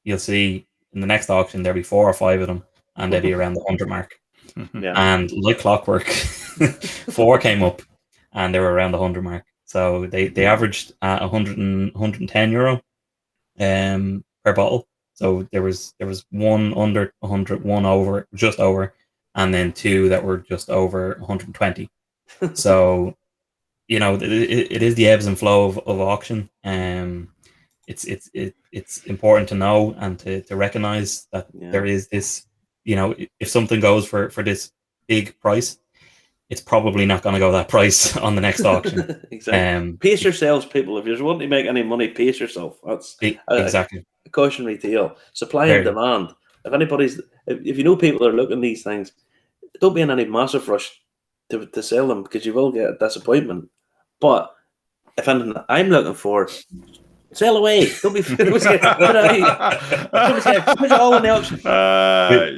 You'll see in the next auction there'll be 4 or 5 of them, and they'll be around the 100 mark. Yeah. And like clockwork, 4 came up, and they were around the 100 mark. So they averaged at €110 per bottle. So there was one under 100, one over, just over, and then 2 that were just over 120. So it is the ebbs and flow of auction. It's important to know and to recognize that there is this. If something goes for this big price, it's probably not going to go that price on the next auction. Exactly. Pace yourselves, people. If you're wanting to make any money, pace yourself. That's exactly a cautionary tale. Supply and demand. If you know people are looking at these things, don't be in any massive rush to sell them, because you will get a disappointment. But if anything, I'm looking for. Sail away! Don't be put it all in the auction.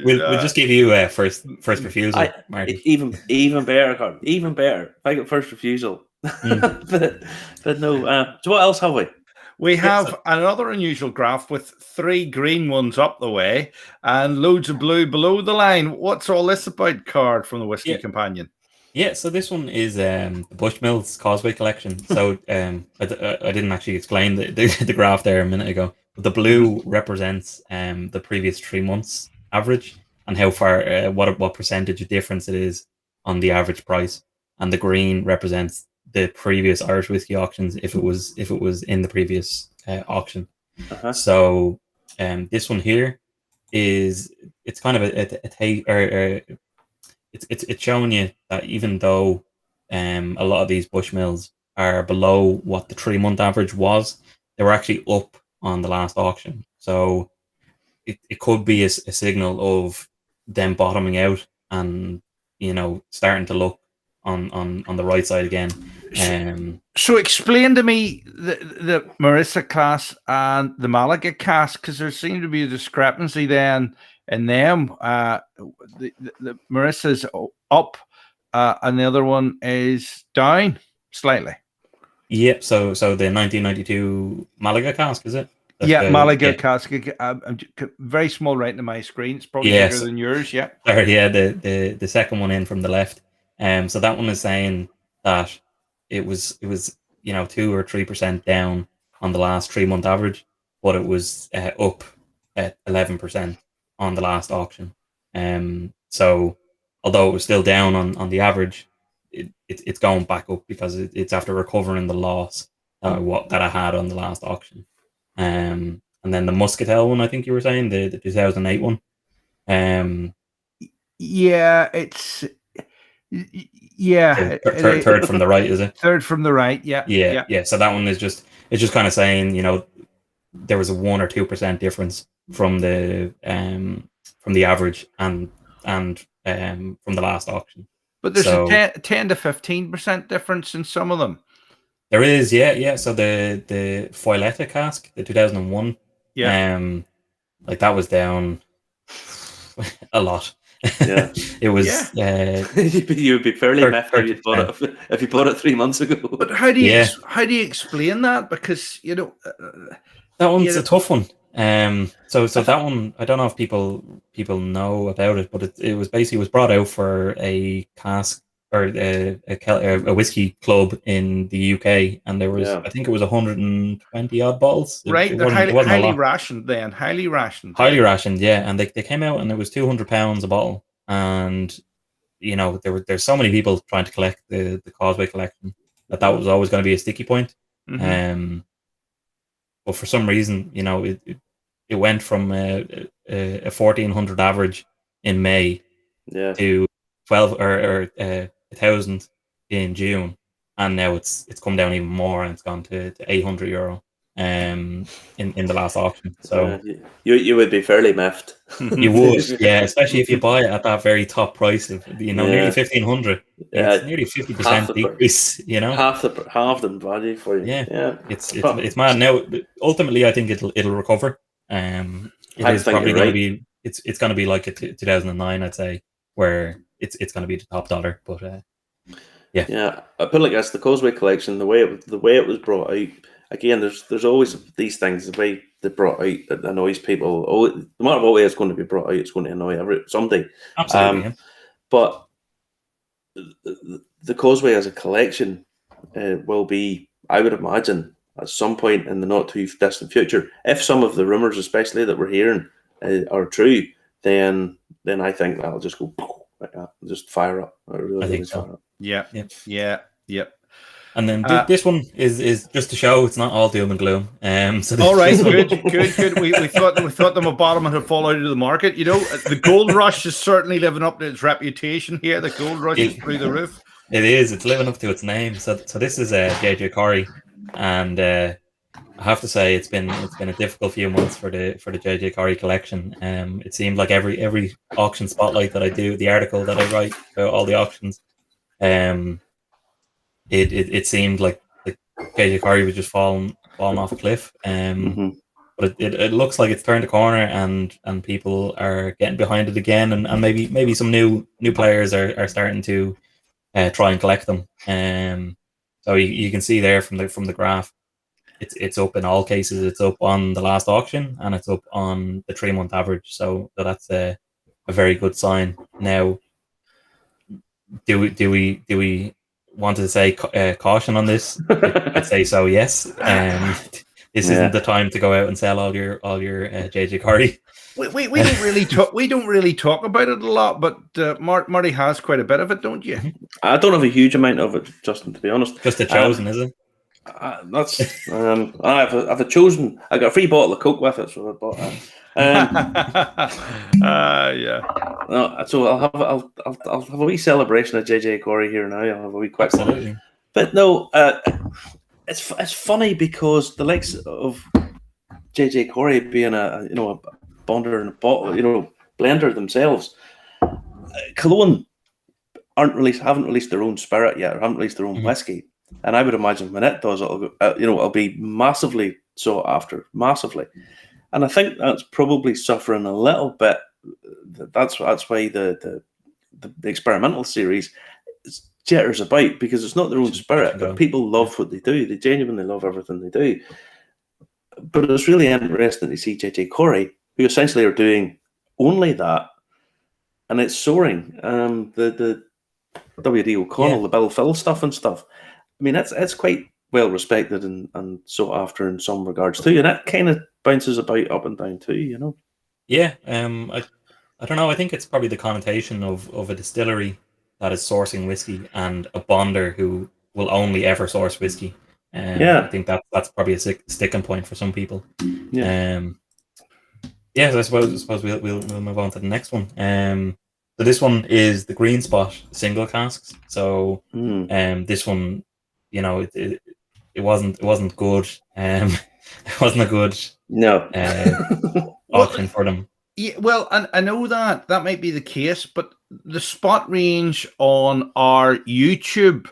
We'll just give you first refusal, Marty. Even better, Carl. Even better. If I get first refusal. but no. So what else have we? We have another unusual graph with 3 green ones up the way and loads of blue below the line. What's all this about, Card from the Whiskey Companion? Yeah, so this one is the Bushmills Causeway collection. So I didn't actually explain the graph there a minute ago. But the blue represents the previous 3 months average, and how far what percentage of difference it is on the average price. And the green represents the previous Irish whiskey auctions, if it was in the previous auction. So this one here it's kind of it's showing you that even though a lot of these Bushmills are below what the 3-month average was, they were actually up on the last auction. So it could be a signal of them bottoming out and starting to look on the right side again. So explain to me the Marissa class and the Malaga cask, because there seemed to be a discrepancy then in them. The Marissa's up, and the other one is down slightly. Yep. So the 1992 Malaga cask, is it? Malaga cask. Very small writing on my screen. It's probably bigger than yours. Yeah. Sorry, the second one in from the left. So that one is saying that it was 2 or 3% down on the last 3-month average, but it was up at 11% on the last auction. So although it was still down on the average, it's going back up because it's after recovering the loss that I had on the last auction. And then the Muscatel one, I think you were saying, the 2008 one. Third from the right, is it? Third from the right, yeah. So that one is just kind of saying, there was a 1 or 2% difference from the from the average and from the last auction. But there's a 10 to 15% difference in some of them. There is, yeah. So the Foiletta cask, the 2001, like that was down a lot. Yeah, it was. You would be fairly miffed if you bought it 3 months ago. But how do you explain that? Because that one's a tough one. So that one, I don't know if people know about it, but it was brought out for a cask or a whiskey club in the UK, and there was I think it was 120 odd bottles. Right, they're highly rationed then. Highly rationed, yeah. And they came out, and it was £200 a bottle, and there's so many people trying to collect the Causeway collection that was always going to be a sticky point. Mm-hmm. But for some reason, it went from a 1,400 average in May to 12 or 1,000 in June, and now it's come down even more, and it's gone to €800 in the last auction. So you would be fairly miffed. You would, yeah, especially if you buy it at that very top price of nearly 1,500. It's nearly 50% decrease. Half the value for you. Yeah. It's mad. Now, ultimately, I think it'll recover. It is probably going to be. It's going to be like a 2009, I'd say, where it's going to be the top dollar. But I put it like this: the Causeway collection, the way it was brought out. Again, there's always these things. The way they brought out that annoys people. No matter what way it's going to be brought out, it's going to annoy somebody. Absolutely. But the Causeway as a collection will be, I would imagine, at some point in the not too distant future, if some of the rumours, especially that we're hearing, are true, then I think that'll just go like that, just fire up. I think so. Yeah. And then this one is just to show it's not all doom and gloom. All right, good. We thought them a bottom had fallen out of the market. The gold rush is certainly living up to its reputation here. The gold rush is through the roof. It is. It's living up to its name. So this is JJ Corrie, and I have to say it's been a difficult few months for the JJ Corrie collection. It seemed like every auction spotlight that I do, the article that I write about all the auctions, It seemed like JJ Corrie was just falling off a cliff. But it looks like it's turned a corner, and people are getting behind it again, and maybe some new players are starting to try and collect them. So you can see there from the graph, it's up in all cases. It's up on the last auction, and it's up on the 3-month average. So that's a very good sign. Now, do we want to say caution on this? I'd say so. Yes. This isn't the time to go out and sell all your JJ Corrie. We don't really talk about it a lot, but Marty has quite a bit of it, don't you? I don't have a huge amount of it, Justin, to be honest. Just a chosen, is it? That's I've a chosen. I got a free bottle of Coke with it, so I bought that. No, so I'll have a wee celebration of JJ Corrie here now. I'll have a wee quick one. But no, it's funny because the likes of JJ Corrie being a bonder and a bottle, blender themselves, Cologne haven't released their own spirit yet, or haven't released their own whiskey. And I would imagine when it does, it'll be massively sought after, massively. And I think that's probably suffering a little bit. That's why the experimental series jitters about, because it's not their own spirit, but people love what they do. They genuinely love everything they do. But it's really interesting to see JJ Corrie, who essentially are doing only that, and it's soaring. The W.D. O'Connell, the Bill Phil stuff and stuff. I mean, it's quite well respected and sought after in some regards too, and that kind of bounces about up and down too, Yeah, I don't know. I think it's probably the connotation of a distillery that is sourcing whiskey and a bonder who will only ever source whiskey. I think that's probably a sticking point for some people. So I suppose we'll move on to the next one. So this one is the Green Spot single casks. So this one, it wasn't good. It wasn't a good auction for them. Yeah, well, I know that might be the case, but the spot range on our YouTube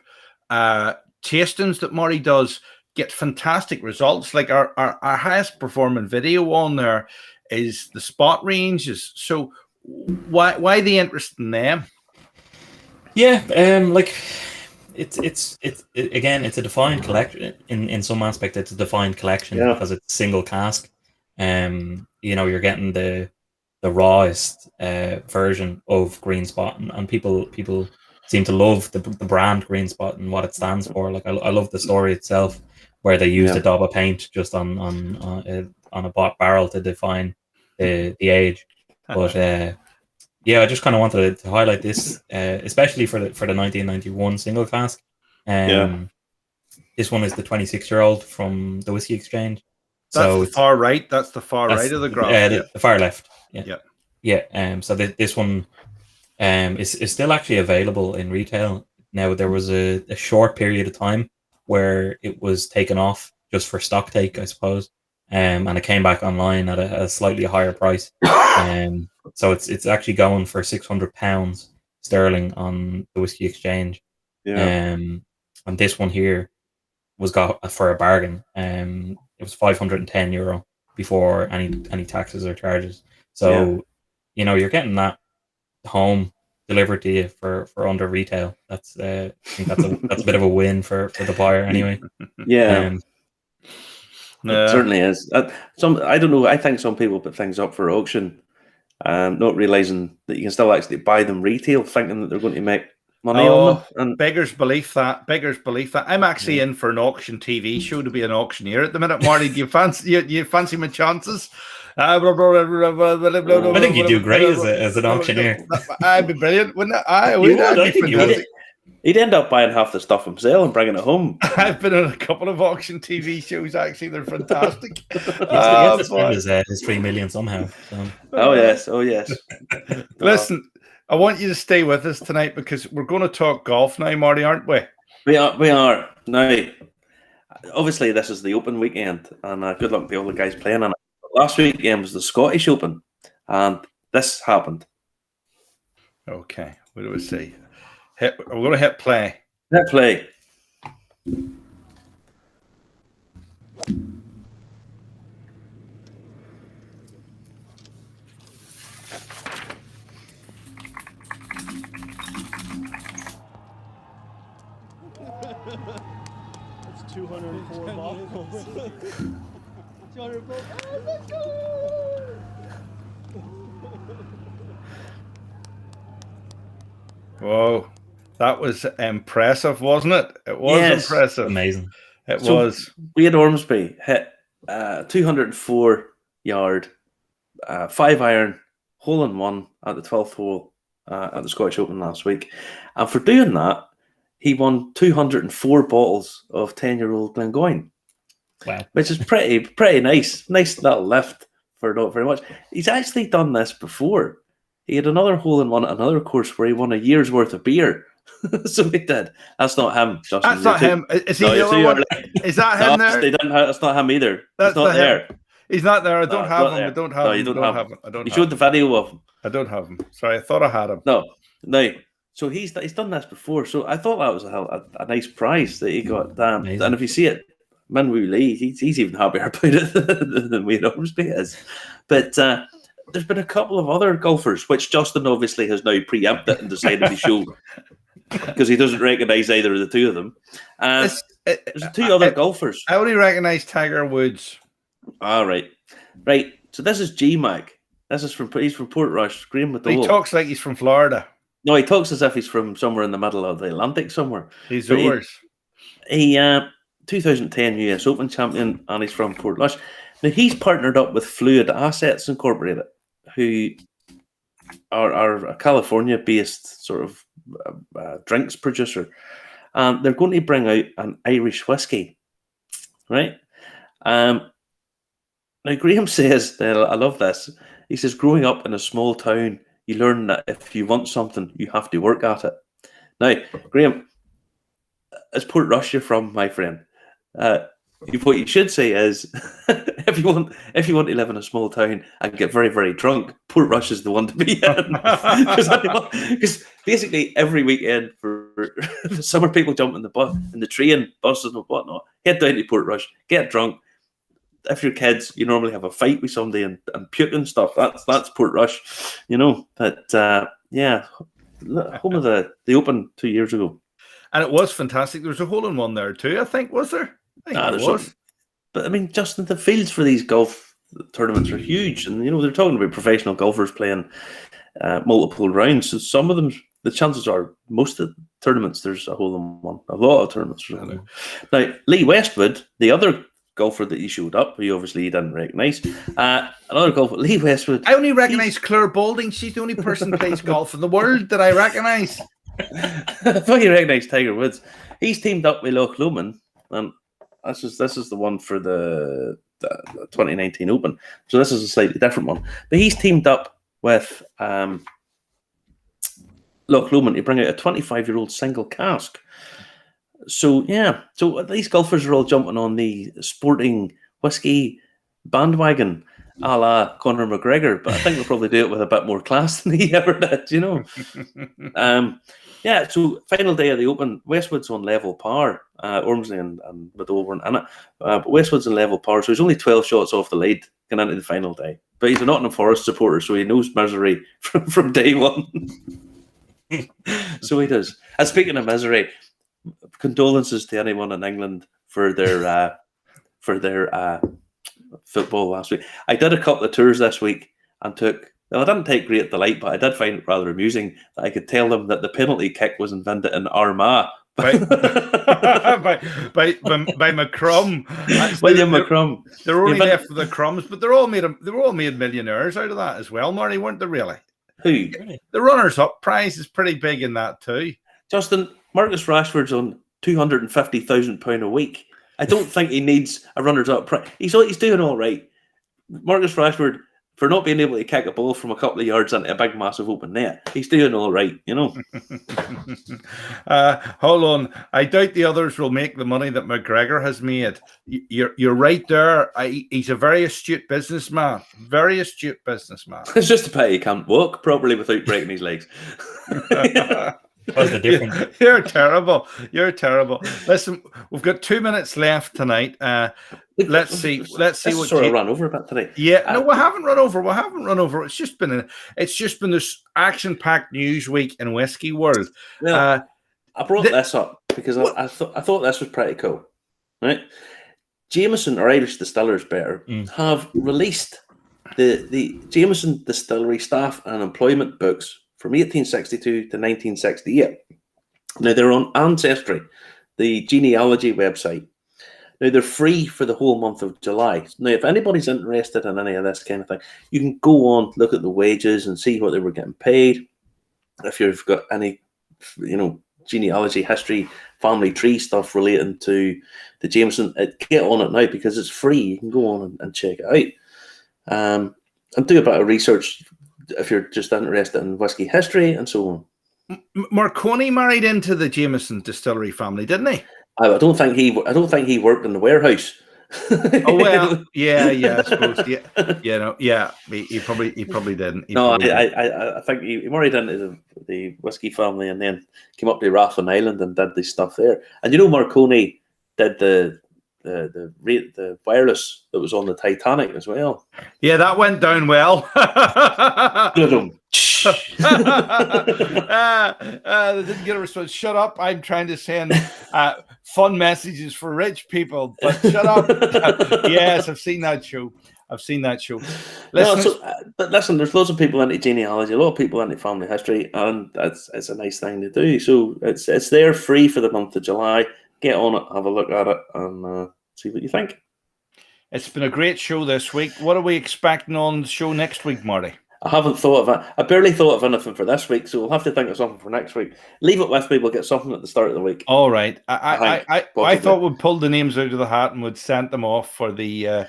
tastings that Marty does get fantastic results. Like our highest performing video on there is the spot ranges. So why the interest in them? Yeah, like again, it's a defined collection in some aspect. It's a defined collection because it's a single cask. You're getting the rawest version of Green Spot, and people seem to love the brand Green Spot and what it stands for. Like I love the story itself, where they used a daub of paint just on a barrel to define the age. But yeah, I just kind of wanted to highlight this, especially for the 1991 single cask. This one is the 26-year-old from the Whiskey Exchange. That's the far right. That's the far right of the graph. The far left. Yeah. So this one is still actually available in retail. Now, there was a short period of time where it was taken off just for stock take, I suppose, and it came back online at a slightly higher price. So it's actually going for £600 sterling on the Whiskey Exchange. And this one here was got for a bargain. It was €510 before any taxes or charges. So you're getting that home delivered to you for under retail. I think that's a bit of a win for the buyer anyway. It certainly is. I don't know. I think some people put things up for auction, not realizing that you can still actually buy them retail, thinking that they're going to make money on them. And beggars belief that. I'm actually in for an auction TV show to be an auctioneer at the minute. Marty, do you fancy my chances? I think you do great as an auctioneer. I'd be brilliant, wouldn't it? I think you would. He'd end up buying half the stuff himself and bringing it home. I've been on a couple of auction TV shows, actually. They're fantastic. His 3 million somehow. So. Oh, yes. Listen, I want you to stay with us tonight because we're going to talk golf now, Marty, aren't we? We are. Now, obviously, this is the Open weekend, and good luck to all the guys playing on it. Last weekend was the Scottish Open, and this happened. Okay, what do we say? We're going to hit play. Hit play. That's 204 balls. 200 balls. Oh, let's go! Whoa, that was impressive, wasn't it? It was impressive. Amazing. It was. Wade Ormsby hit 204 yard, 5-iron, hole in one at the 12th hole at the Scottish Open last week. And for doing that, he won 204 bottles of 10-year-old Glengoyne. Wow. Which is pretty nice. Nice little lift for not very much. He's actually done this before. He had another hole in one at another course where he won a year's worth of beer. So he did. That's not him, Justin. That's not him. Is he the other one? Is that him there? That's not him either. That's not there. He's not there. I don't have him. I don't have him. No, you don't have him. I don't. You showed the video of him. I don't have him. Sorry, I thought I had him. No. So he's done this before. So I thought that was a nice prize that he got. And if you see it, Man Woo Lee, he's even happier about it than Wade Ormsby is. But there's been a couple of other golfers, which Justin obviously has now preempted and decided to show because he doesn't recognise either of the two of them. There's two other golfers. I only recognise Tiger Woods. All right. So this is G-Mac. He's from Portrush. Graham McDowell. He talks like he's from Florida. No, he talks as if he's from somewhere in the middle of the Atlantic somewhere. He's yours. He 2010 US Open champion, and he's from Portrush. Now, he's partnered up with Fluid Assets Incorporated, who are a California-based sort of drinks producer. They're going to bring out an Irish whiskey, right? Now, Graham says, I love this, he says, growing up in a small town, you learn that if you want something, you have to work at it. Now, Graham, is Portrush you're from, my friend? what you should say is, if you want to live in a small town and get very, very drunk, Portrush is the one to be in. Because basically every weekend for the summer, people jump in the bus, in the train, buses and whatnot, head down to Portrush, get drunk. If you're kids, you normally have a fight with somebody and puke and stuff. That's Portrush, But yeah, home of the Open 2 years ago. And it was fantastic. There was a hole-in-one there too, I think, was there? I think there was. But I mean, Justin, the fields for these golf tournaments are huge, and they're talking about professional golfers playing multiple rounds. So some of them, the chances are, most of the tournaments there's a hole-in-one. A lot of tournaments. Now, Lee Westwood, the other golfer that you showed up, who obviously you didn't recognise, another golfer, Lee Westwood. I only recognise Claire Balding. She's the only person who plays golf in the world that I recognise. I thought you recognised Tiger Woods. He's teamed up with Loch Lomond, and this is the one for the 2019 Open. So this is a slightly different one. But he's teamed up with Loch Lomond to bring out a 25-year-old single cask. So yeah, so these golfers are all jumping on the sporting whiskey bandwagon, a la Conor McGregor. But I think they'll probably do it with a bit more class than he ever did, Yeah, so final day of the Open, Westwood's on level par. Ormsley and Madow weren't in it. But Westwood's on level par, so he's only 12 shots off the lead going into the final day. But he's a Nottingham Forest supporter, so he knows misery from day one. So he does. And speaking of misery, condolences to anyone in England for their football last week. I did a couple of tours this week and I didn't take great delight, but I did find it rather amusing that I could tell them that the penalty kick was invented in Armagh. by McCrum. William McCrum. They're only left for the crumbs, but they were all made millionaires out of that as well, Marty, weren't they really? Who? The runners-up prize is pretty big in that too. Justin, Marcus Rashford's on £250,000 a week. I don't think he needs a runners-up prize. He's doing all right. Marcus Rashford, for not being able to kick a ball from a couple of yards into a big, massive open net, he's doing all right, Hold on. I doubt the others will make the money that McGregor has made. You're right there. He's a very astute businessman. Very astute businessman. It's just a pity he can't walk properly without breaking his legs. What's the difference? You're terrible. You're terrible. Listen, we've got 2 minutes left tonight. Let's see what sort of run over a bit today. Yeah, no, we haven't run over. It's just been this action-packed news week in whiskey world. Well, I brought this up because I thought this was pretty cool. Right, Jameson, or Irish Distillers better, have released the Jameson Distillery staff and employment books from 1862 to 1968. Now, they're on Ancestry, the genealogy website. Now, they're free for the whole month of July. Now, if anybody's interested in any of this kind of thing, you can go on, look at the wages and see what they were getting paid. If you've got any, genealogy, history, family tree stuff relating to the Jameson, get on it now because it's free. You can go on and check it out. And do a bit of research if you're just interested in whiskey history and so on. Marconi married into the Jameson distillery family, didn't he? I don't think he worked in the warehouse. Oh well, yeah, I suppose, yeah. He probably didn't. I think he married into the whiskey family and then came up to Rathlin Island and did this stuff there. And Marconi did the wireless that was on the Titanic as well. Yeah, that went down well. They didn't get a response. Shut up! I'm trying to send fun messages for rich people, but shut up. Yes, I've seen that show. Listen, but listen, there's lots of people into genealogy, a lot of people into family history, and it's a nice thing to do. So it's there free for the month of July. Get on it, have a look at it, and see what you think. It's been a great show this week. What are we expecting on the show next week, Marty? I haven't thought of it. I barely thought of anything for this week, so we'll have to think of something for next week. Leave it with me. We'll get something at the start of the week. All right. I thought we'd pull the names out of the hat and would send them off for the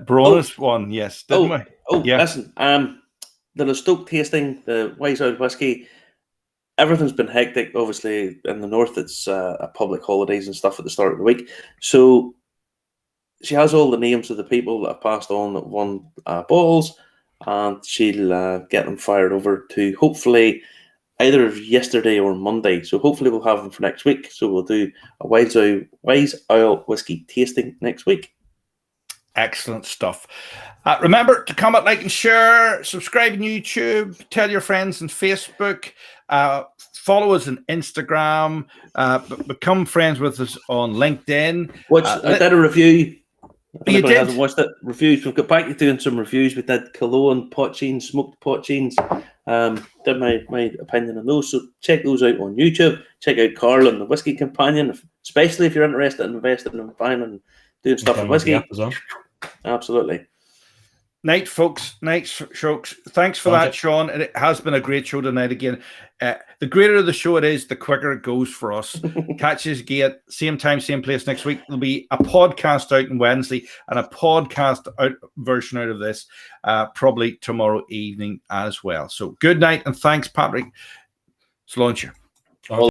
Bronus one. Yes, didn't we? Oh, yeah. Listen. The Stoke tasting, the Wise Old whiskey. Everything's been hectic. Obviously, in the north, it's public holidays and stuff at the start of the week. So she has all the names of the people that have passed on that won balls, and she'll get them fired over to hopefully either yesterday or Monday. So hopefully we'll have them for next week. So we'll do a Wise Owl whiskey tasting next week. Excellent stuff. Remember to comment, like, and share. Subscribe on YouTube. Tell your friends on Facebook. Follow us on Instagram. Become friends with us on LinkedIn. I did a review. If You anybody did? hasn't watched it, reviews. We've got back to doing some reviews. We did Cologne poachines, smoked poachines. Did my opinion on those. So check those out on YouTube. Check out Carl and the Whiskey Companion, especially if you're interested in investing and buying and doing stuff with whiskey. As well. Absolutely. Night, folks. Night, folks. Thanks for that, Sean. It has been a great show tonight again. The greater the show it is, the quicker it goes for us. Catch us again, same time, same place next week. There'll be a podcast out on Wednesday and a podcast version out of this probably tomorrow evening as well. So good night and thanks, Patrick. Slainte.